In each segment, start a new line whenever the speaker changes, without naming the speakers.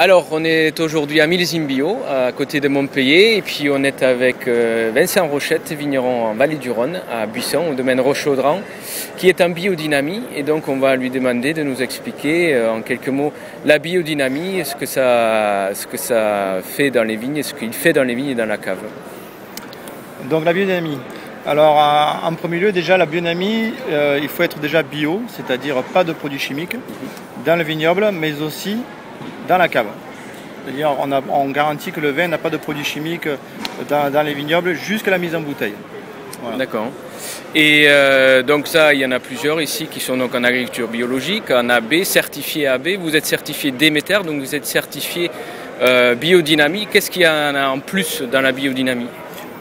Alors, on est aujourd'hui à Millésime Bio, à côté de Montpellier, et puis on est avec Vincent Rochette, vigneron en Vallée du Rhône, à Buisson, au domaine Roche-Audran, qui est en biodynamie, et donc on va lui demander de nous expliquer en quelques mots la biodynamie, ce que ça fait dans les vignes, ce qu'il fait dans les vignes et dans la cave.
Donc la biodynamie. Alors en premier lieu, déjà la biodynamie, il faut être déjà bio, c'est-à-dire pas de produits chimiques dans le vignoble, mais aussi dans la cave. C'est-à-dire on garantit que le vin n'a pas de produits chimiques dans les vignobles jusqu'à la mise en bouteille. Voilà.
D'accord. Et donc ça, il y en a plusieurs ici qui sont donc en agriculture biologique, en AB, certifié AB. Vous êtes certifié Déméter, donc vous êtes certifié biodynamie. Qu'est-ce qu'il y en a en plus dans la biodynamie?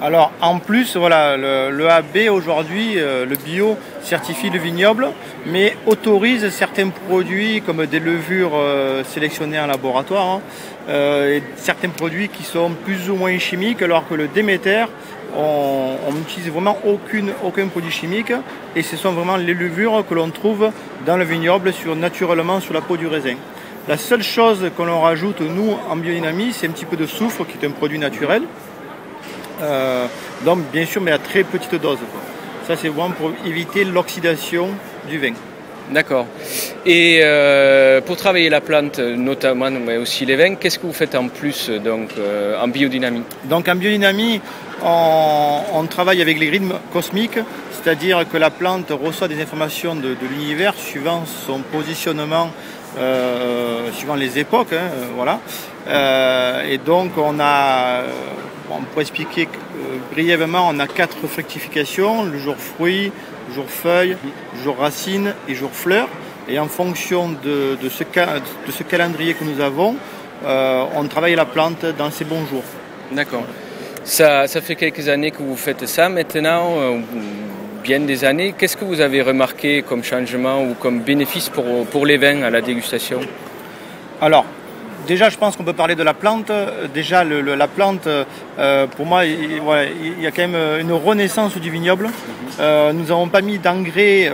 Alors en plus, voilà, le AB aujourd'hui, le bio certifie le vignoble, mais autorise certains produits comme des levures sélectionnées en laboratoire, et certains produits qui sont plus ou moins chimiques, alors que le Déméter, on n'utilise vraiment aucun produit chimique, et ce sont vraiment les levures que l'on trouve dans le vignoble naturellement sur la peau du raisin. La seule chose que l'on rajoute nous en biodynamie, c'est un petit peu de soufre qui est un produit naturel. Donc bien sûr, mais à très petite dose. Ça c'est vraiment pour éviter l'oxydation du vin.
D'accord. Et pour travailler la plante, notamment, mais aussi les vins, qu'est-ce que vous faites en plus donc, en biodynamie?
Donc en biodynamie, on travaille avec les rythmes cosmiques, c'est-à-dire que la plante reçoit des informations de l'univers suivant son positionnement, suivant les époques, voilà. Et donc on peut expliquer brièvement, on a 4 fructifications, le jour fruit, le jour feuille, le jour racine et le jour fleur. Et en fonction de ce calendrier que nous avons, on travaille la plante dans ces bons jours.
D'accord. Ça fait quelques années que vous faites ça maintenant, bien des années. Qu'est-ce que vous avez remarqué comme changement ou comme bénéfice pour les vins à la dégustation?
Alors, déjà, je pense qu'on peut parler de la plante. Déjà, la plante, pour moi, il y a quand même une renaissance du vignoble. Nous n'avons pas mis d'engrais,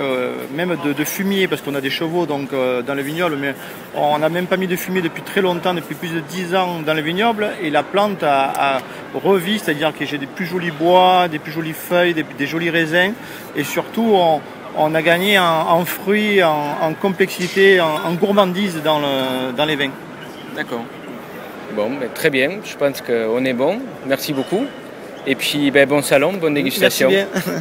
même de fumier, parce qu'on a des chevaux donc, dans le vignoble, mais on n'a même pas mis de fumier depuis très longtemps, depuis plus de 10 ans dans le vignoble. Et la plante a revu, c'est-à-dire que j'ai des plus jolis bois, des plus jolies feuilles, des jolis raisins. Et surtout, on a gagné en fruits, en complexité, en gourmandise dans les vins.
D'accord. Bon, ben, très bien. Je pense qu'on est bon. Merci beaucoup. Et puis, ben, bon salon, bonne dégustation.
Merci bien.